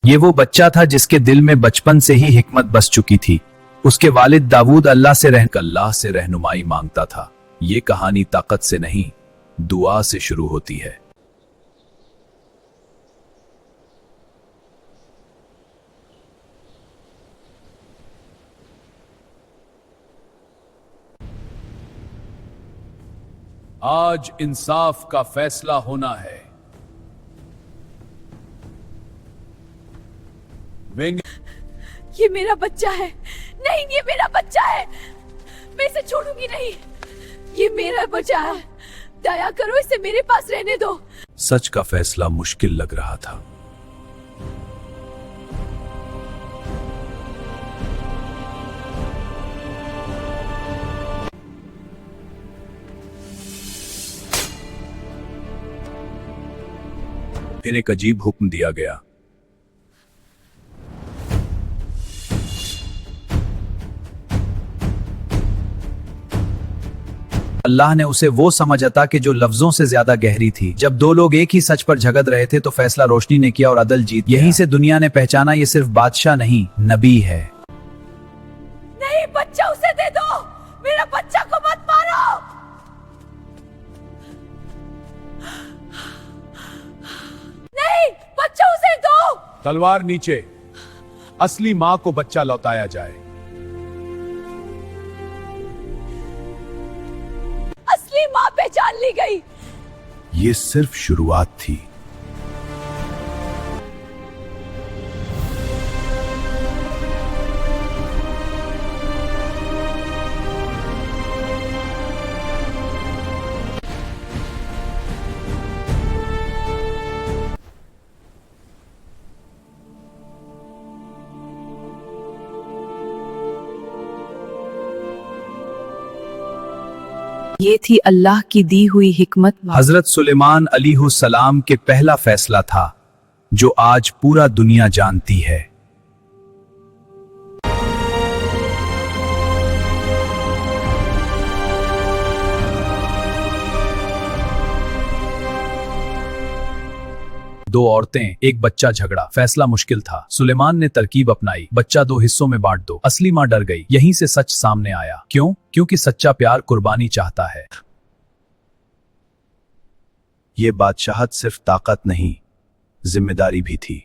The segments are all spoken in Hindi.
ये वो बच्चा था जिसके दिल में बचपन से ही हिकमत बस चुकी थी। उसके वालिद दाऊद अल्लाह से रहनुमाई मांगता था। ये कहानी ताकत से नहीं, दुआ से शुरू होती है। आज इंसाफ का फैसला होना है। ये मेरा बच्चा है। नहीं, ये मेरा बच्चा है। मैं इसे छोड़ूंगी नहीं। ये मेरा बच्चा है। दया करो, इसे मेरे पास रहने दो। सच का फैसला मुश्किल लग रहा था। फिर एक अजीब हुक्म दिया गया। अल्लाह ने उसे वो समझ अता कि जो लफ्जों से ज्यादा गहरी थी। जब दो लोग एक ही सच पर झगड़ रहे थे तो फैसला रोशनी ने किया और अदल जीत। यहीं से दुनिया ने पहचाना ये सिर्फ बादशाह नहीं, नबी है। नहीं, बच्चा उसे दे दो। मेरा बच्चा को मत मारो। नहीं, बच्चा उसे दो। तलवार नीचे। असली माँ को बच्चा लौटाया जाए। असली माँ पहचान ली गई। ये सिर्फ शुरुआत थी। ये थी अल्लाह की दी हुई हिकमत। हजरत सुलेमान अलैहिस्सलाम के पहला फैसला था जो आज पूरा दुनिया जानती है। दो औरतें, एक बच्चा, झगड़ा। फैसला मुश्किल था। सुलेमान ने तरकीब अपनाई। बच्चा दो हिस्सों में बांट दो। असली मां डर गई। यहीं से सच सामने आया। क्यों? क्योंकि सच्चा प्यार कुर्बानी चाहता है। ये बादशाहत सिर्फ ताकत नहीं, जिम्मेदारी भी थी।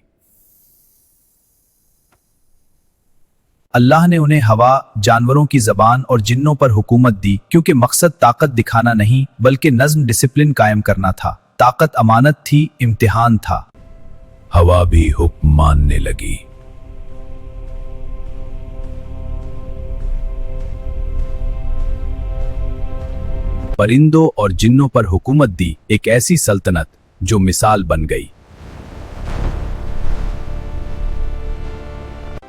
अल्लाह ने उन्हें हवा, जानवरों की जबान और जिन्नों पर हुकूमत दी, क्योंकि मकसद ताकत दिखाना नहीं बल्कि नज्म, डिसिप्लिन कायम करना था। ताकत अमानत थी, इम्तिहान था। हवा भी हुक्म मानने लगी। परिंदों और जिन्नों पर हुकूमत दी, एक ऐसी सल्तनत जो मिसाल बन गई।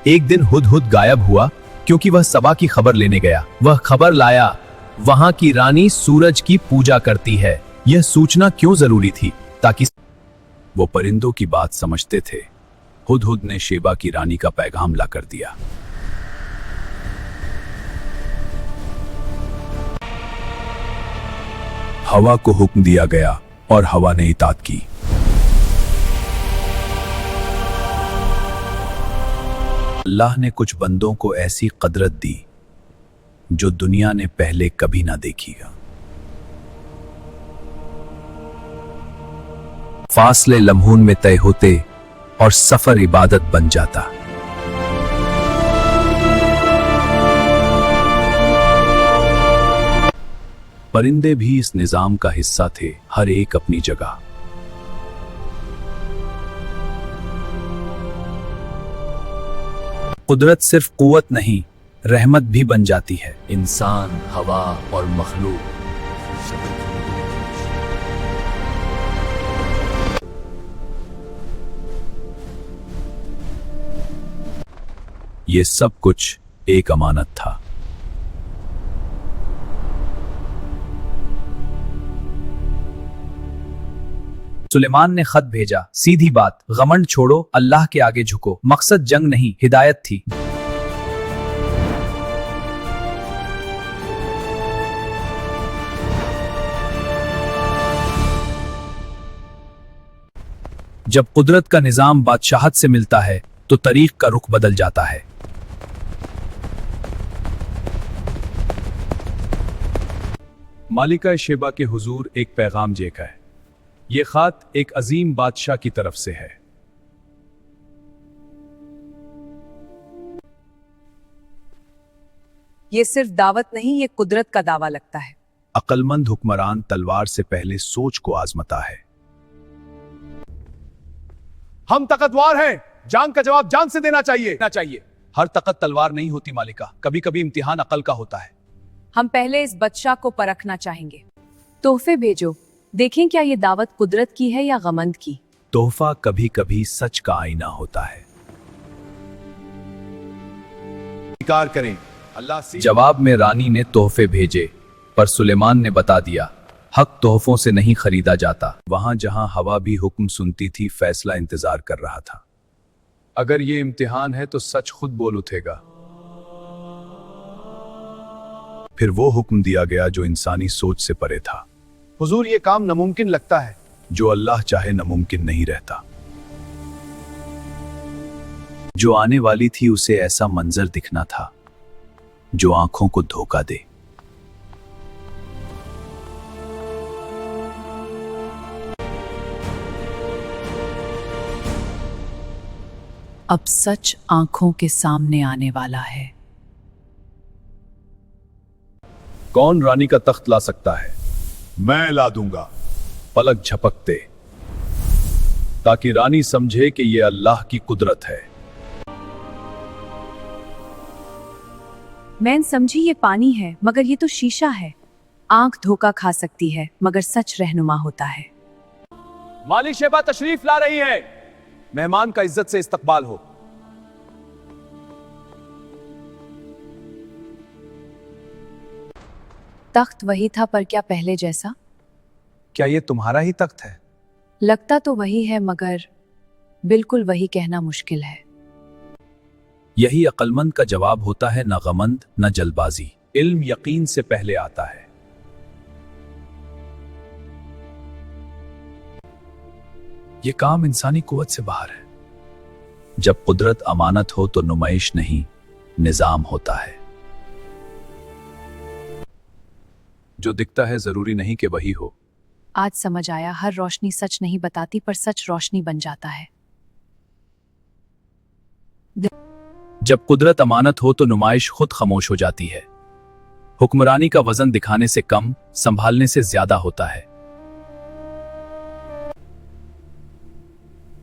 एक दिन हुदहुद गायब हुआ क्योंकि वह सबा की खबर लेने गया। वह खबर लाया, वहां की रानी सूरज की पूजा करती है। यह सूचना क्यों जरूरी थी? ताकि वो परिंदों की बात समझते थे। हुदहुद ने शेबा की रानी का पैगाम ला कर दिया। हवा को हुक्म दिया गया और हवा ने इताअत की। अल्लाह ने कुछ बंदों को ऐसी कदरत दी जो दुनिया ने पहले कभी ना देखी। फासले लम्हों में तय होते और सफर इबादत बन जाता। परिंदे भी इस निजाम का हिस्सा थे, हर एक अपनी जगह। कुदरत सिर्फ कुव्वत नहीं, रहमत भी बन जाती है। इंसान, हवा और मखलूक ये सब कुछ एक अमानत था। सुलेमान ने खत भेजा, सीधी बात, गमंड छोड़ो, अल्लाह के आगे झुको। मकसद जंग नहीं, हिदायत थी। जब कुदरत का निजाम बादशाहत से मिलता है तो तरीक का रुख बदल जाता है। मालिका शेबा के हुजूर एक पैगाम जेका है। ये खात एक अजीम बादशाह की तरफ से है। ये सिर्फ दावत नहीं, ये कुदरत का दावा लगता है। अक्लमंद हुक्मरान तलवार से पहले सोच को आजमाता है। हम ताकतवर हैं, जान का जवाब जान से देना चाहिए। हर ताकत तलवार नहीं होती मालिका, कभी कभी इम्तिहान अकल का होता है। हम पहले इस बदशाह को परखना चाहेंगे। तोहफे भेजो, देखें क्या ये दावत कुदरत की है या गमंद की। तोहफा कभी कभी सच का आईना होता है। स्वीकार करें, अल्लाह से जवाब में रानी ने तोहफे भेजे, पर सुलेमान ने बता दिया हक तोहफों से नहीं खरीदा जाता। वहां जहां हवा भी हुक्म सुनती थी, फैसला इंतजार कर रहा था। अगर ये इम्तिहान है तो सच खुद बोल उठेगा। फिर वो हुक्म दिया गया जो इंसानी सोच से परे था। हुजूर ये काम नामुमकिन लगता है। जो अल्लाह चाहे नामुमकिन नहीं रहता। जो आने वाली थी उसे ऐसा मंजर दिखना था जो आंखों को धोखा दे। अब सच आंखों के सामने आने वाला है। कौन रानी का तख्त ला सकता है? मैं ला दूंगा। पलक झपकते, ताकि रानी समझे कि यह अल्लाह की कुदरत है। मैं समझी ये पानी है, मगर ये तो शीशा है। आंख धोखा खा सकती है, मगर सच रहनुमा होता है। माली शेबा तशरीफ ला रही है। मेहमान का इज्जत से इस्तकबाल हो। तख्त वही था, पर क्या पहले जैसा? क्या ये तुम्हारा ही तख्त है? लगता तो वही है, मगर बिल्कुल वही कहना मुश्किल है। यही अक्लमंद का जवाब होता है, न गमंद न जल्दबाजी। इल्म यकीन से पहले आता है। ये काम इंसानी कुव्वत से बाहर है। जब कुदरत अमानत हो तो नुमाइश नहीं, निजाम होता है। जो दिखता है जरूरी नहीं कि वही हो। आज समझ आया, हर रोशनी सच नहीं बताती, पर सच रोशनी बन जाता है। जब कुदरत अमानत हो तो नुमाइश खुद खामोश हो जाती है। हुक्मरानी का वजन दिखाने से कम, संभालने से ज्यादा होता है।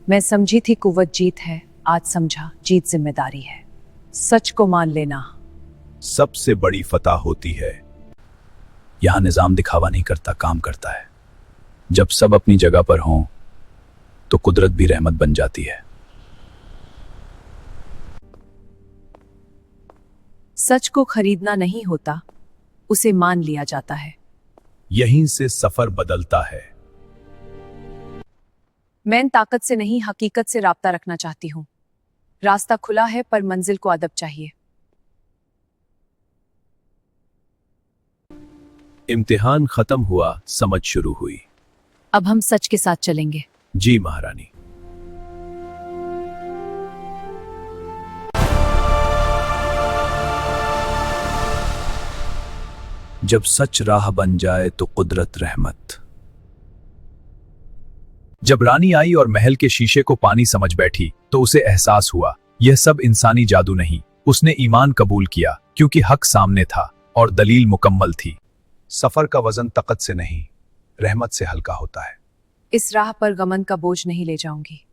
मैं समझी थी कुव्वत जीत है, आज समझा जीत जिम्मेदारी है। सच को मान लेना सबसे बड़ी फतह होती है। यहां निजाम दिखावा नहीं करता, काम करता है। जब सब अपनी जगह पर हों तो कुदरत भी रहमत बन जाती है। सच को खरीदना नहीं होता, उसे मान लिया जाता है। यहीं से सफर बदलता है। मैं ताकत से नहीं, हकीकत से राब्ता रखना चाहती हूँ। रास्ता खुला है, पर मंजिल को अदब चाहिए। इम्तिहान खत्म हुआ, समझ शुरू हुई। अब हम सच के साथ चलेंगे। जी महारानी। जब सच राह बन जाए तो कुदरत रहमत। जब रानी आई और महल के शीशे को पानी समझ बैठी तो उसे एहसास हुआ यह सब इंसानी जादू नहीं। उसने ईमान कबूल किया क्योंकि हक सामने था और दलील मुकम्मल थी। सफर का वजन ताकत से नहीं, रहमत से हल्का होता है। इस राह पर गमन का बोझ नहीं ले जाऊंगी।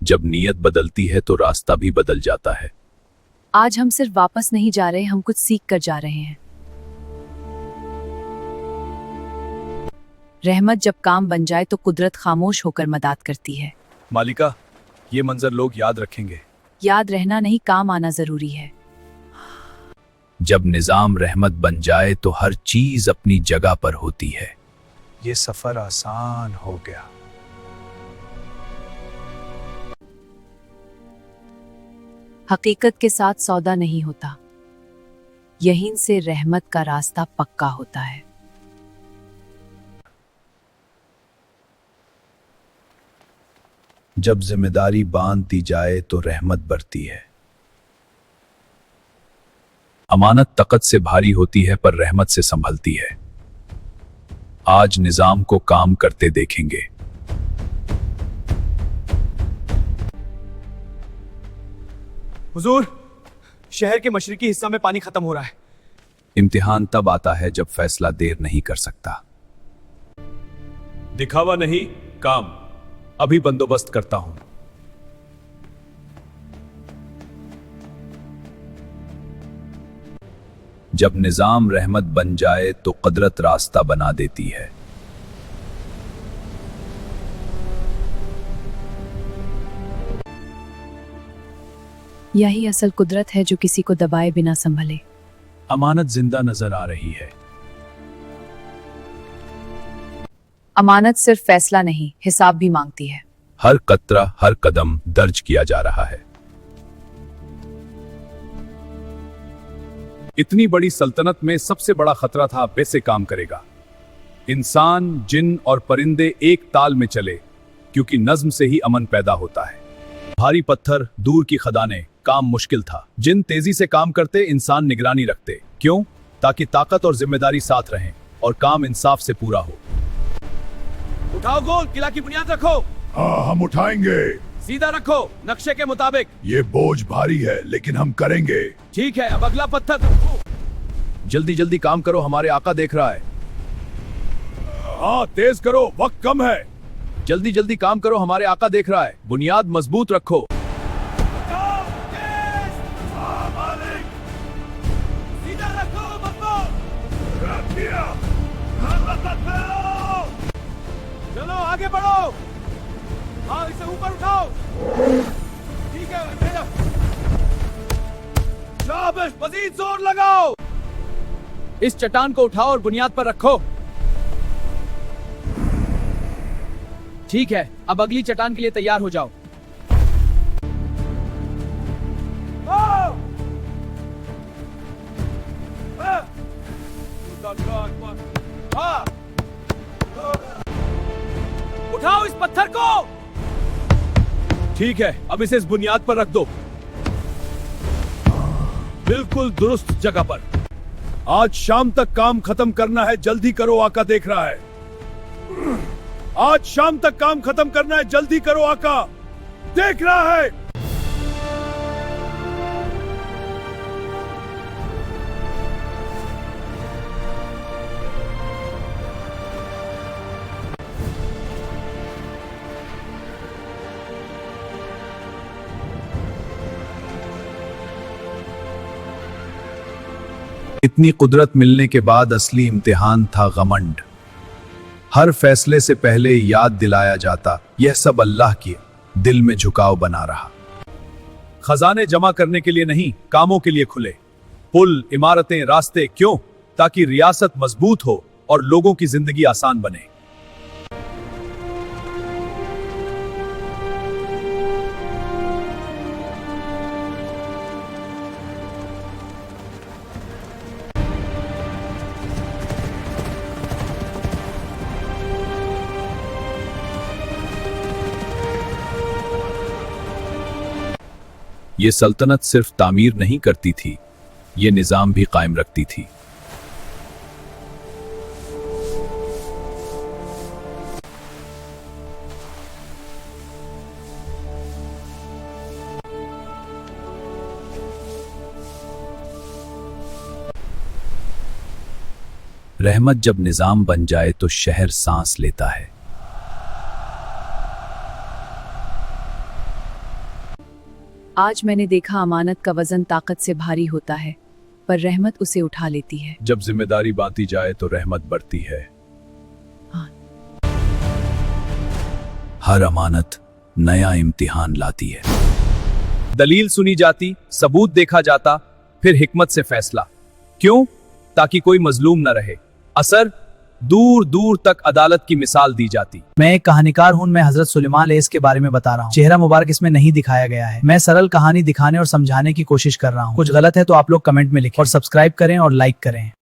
जब नीयत बदलती है तो रास्ता भी बदल जाता है। आज हम सिर्फ वापस नहीं जा रहे, हम कुछ सीख कर जा रहे हैं। रहमत जब काम बन जाए तो कुदरत खामोश होकर मदद करती है। मालिका, ये मंजर लोग याद रखेंगे। याद रहना नहीं, काम आना जरूरी है। जब निजाम रहमत बन जाए तो हर चीज अपनी जगह पर होती है। ये सफर आसान हो गया। हकीकत के साथ सौदा नहीं होता, यहीं से रहमत का रास्ता पक्का होता है। जब जिम्मेदारी बांध दी जाए तो रहमत बरती है। अमानत तकत से भारी होती है पर रहमत से संभलती है। आज निजाम को काम करते देखेंगे। हुजूर, शहर के मशरिकी हिस्सा में पानी खत्म हो रहा है। इम्तिहान तब आता है जब फैसला देर नहीं कर सकता। दिखावा नहीं, काम। अभी बंदोबस्त करता हूं। जब निजाम रहमत बन जाए तो कुदरत रास्ता बना देती है। यही असल कुदरत है जो किसी को दबाए बिना संभले। अमानत जिंदा नजर आ रही है। अमानत सिर्फ फैसला नहीं, हिसाब भी मांगती है। हर कतरा, हर कदम दर्ज किया जा रहा है। इतनी बड़ी सल्तनत में सबसे बड़ा खतरा था वैसे काम करेगा। इंसान, जिन और परिंदे एक ताल में चले, क्योंकि नज्म से ही अमन पैदा होता है। भारी पत्थर, दूर की खदानें, काम मुश्किल था। जिन तेजी से काम करते, इंसान निगरानी रखते। क्यों? ताकि ताकत और जिम्मेदारी साथ रहें और काम इंसाफ से पूरा हो। उठाओ गोल, किला की बुनियाद रखो। हाँ, हम उठाएंगे। सीधा रखो, नक्शे के मुताबिक। ये बोझ भारी है लेकिन हम करेंगे। ठीक है, अब अगला पत्थर रखो। जल्दी जल्दी काम करो, हमारे आका देख रहा है। हाँ, तेज करो, वक्त कम है। जल्दी जल्दी काम करो, हमारे आका देख रहा है। बुनियाद मजबूत रखो। सीधा रखो, मजबूत। चलो आगे बढ़ो। हाँ, इसे ऊपर उठाओ। ठीक है, भेजो। शाबाश, मजीद जोर लगाओ। इस चट्टान को उठाओ और बुनियाद पर रखो। ठीक है, अब अगली चट्टान के लिए तैयार हो जाओ। उठाओ इस पत्थर को। ठीक है, अब इसे इस बुनियाद पर रख दो। बिल्कुल दुरुस्त जगह पर। आज शाम तक काम खत्म करना है, जल्दी करो, आका देख रहा है। आज शाम तक काम खत्म करना है, जल्दी करो, आका देख रहा है। इतनी कुदरत मिलने के बाद असली इम्तिहान था घमंड। हर फैसले से पहले याद दिलाया जाता, यह सब अल्लाह की दिल में झुकाव बना रहा। खजाने जमा करने के लिए नहीं, कामों के लिए खुले। पुल, इमारतें, रास्ते। क्यों? ताकि रियासत मजबूत हो और लोगों की जिंदगी आसान बने। ये सल्तनत सिर्फ तामीर नहीं करती थी, ये निजाम भी कायम रखती थी। रहमत जब निजाम बन जाए तो शहर सांस लेता है। आज मैंने देखा अमानत का वजन ताकत से भारी होता है, पर रहमत उसे उठा लेती है। जब जिम्मेदारी बांटी जाए तो रहमत बढ़ती है। हाँ। हर अमानत नया इम्तिहान लाती है। दलील सुनी जाती, सबूत देखा जाता, फिर हिकमत से फैसला। क्यों? ताकि कोई मजलूम न रहे। असर दूर दूर तक अदालत की मिसाल दी जाती। मैं एक कहानीकार हूँ, मैं हजरत सुलेमान अलैहिस्सलाम के बारे में बता रहा हूँ। चेहरा मुबारक इसमें नहीं दिखाया गया है। मैं सरल कहानी दिखाने और समझाने की कोशिश कर रहा हूँ। कुछ गलत है तो आप लोग कमेंट में लिखें और सब्सक्राइब करें और लाइक करें।